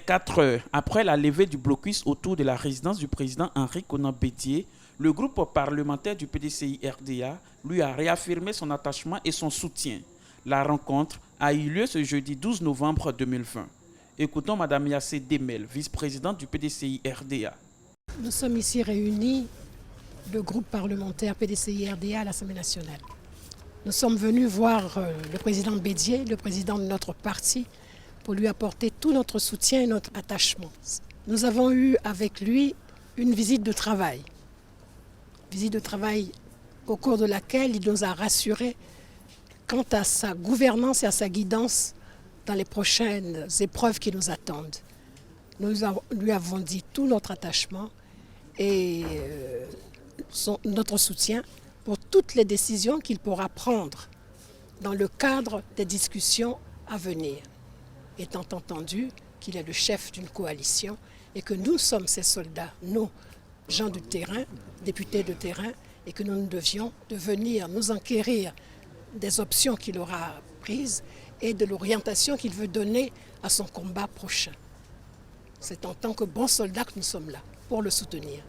4 heures après la levée du blocus autour de la résidence du président Henri Konan Bédié, le groupe parlementaire du PDCI-RDA lui a réaffirmé son attachement et son soutien. La rencontre a eu lieu ce jeudi 12 novembre 2020. Écoutons Mme Yassé Demel, vice-présidente du PDCI-RDA. Nous sommes ici réunis, le groupe parlementaire PDCI-RDA à l'Assemblée nationale. Nous sommes venus voir le président Bédié, le président de notre parti, pour lui apporter tout notre soutien et notre attachement. Nous avons eu avec lui une visite de travail. Visite de travail au cours de laquelle il nous a rassurés quant à sa gouvernance et à sa guidance dans les prochaines épreuves qui nous attendent. Nous lui avons dit tout notre attachement et notre soutien pour toutes les décisions qu'il pourra prendre dans le cadre des discussions à venir, étant entendu qu'il est le chef d'une coalition et que nous sommes ses soldats, nous, gens du terrain, députés de terrain, et que nous devions de venir nous enquérir des options qu'il aura prises et de l'orientation qu'il veut donner à son combat prochain. C'est en tant que bons soldats que nous sommes là, pour le soutenir.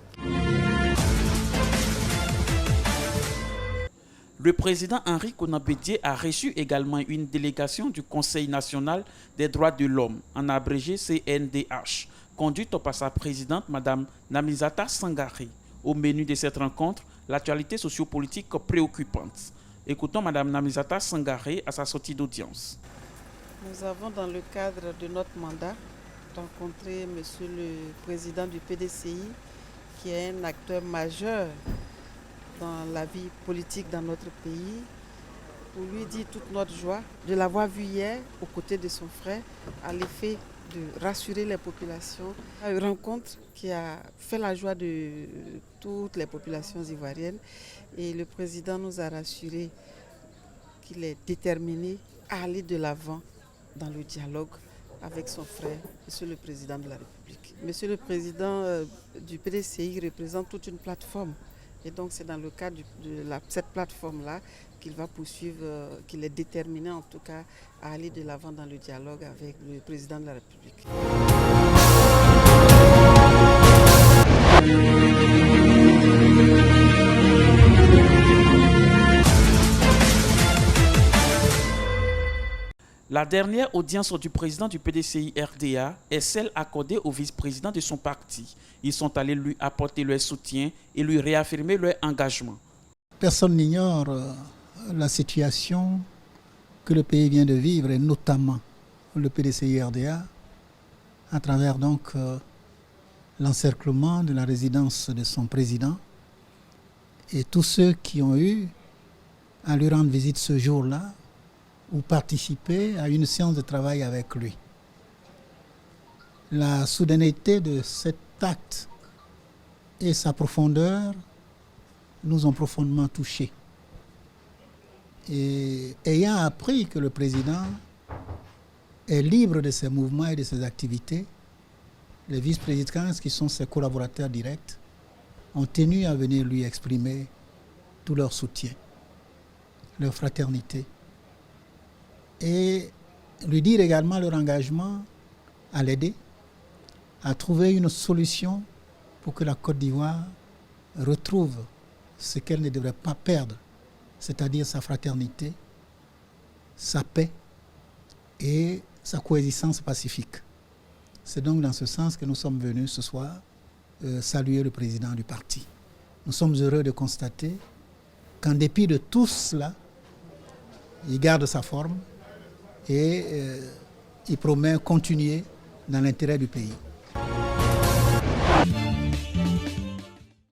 Le président Henri Konan Bédié a reçu également une délégation du Conseil national des droits de l'homme, en abrégé CNDH, conduite par sa présidente, Mme Namizata Sangaré. Au menu de cette rencontre, l'actualité sociopolitique préoccupante. Écoutons Mme Namizata Sangaré à sa sortie d'audience. Nous avons, dans le cadre de notre mandat, rencontré M. le président du PDCI, qui est un acteur majeur dans la vie politique dans notre pays, pour lui dire toute notre joie de l'avoir vu hier aux côtés de son frère, à l'effet de rassurer les populations. Une rencontre qui a fait la joie de toutes les populations ivoiriennes, et le président nous a rassuré qu'il est déterminé à aller de l'avant dans le dialogue avec son frère, Monsieur le Président de la République. Monsieur le Président du PDCI représente toute une plateforme. Et donc c'est dans le cadre de cette plateforme-là qu'il va poursuivre, qu'il est déterminé en tout cas à aller de l'avant dans le dialogue avec le Président de la République. La dernière audience du président du PDCI-RDA est celle accordée au vice-président de son parti. Ils sont allés lui apporter leur soutien et lui réaffirmer leur engagement. Personne n'ignore la situation que le pays vient de vivre, et notamment le PDCI-RDA, à travers donc l'encerclement de la résidence de son président, et tous ceux qui ont eu à lui rendre visite ce jour-là ou participer à une séance de travail avec lui. La soudaineté de cet acte et sa profondeur nous ont profondément touchés. Et ayant appris que le président est libre de ses mouvements et de ses activités, les vice-présidents, qui sont ses collaborateurs directs, ont tenu à venir lui exprimer tout leur soutien, leur fraternité, et lui dire également leur engagement à l'aider, à trouver une solution pour que la Côte d'Ivoire retrouve ce qu'elle ne devrait pas perdre, c'est-à-dire sa fraternité, sa paix et sa coexistence pacifique. C'est donc dans ce sens que nous sommes venus ce soir saluer le président du parti. Nous sommes heureux de constater qu'en dépit de tout cela, il garde sa forme et il promet continuer dans l'intérêt du pays.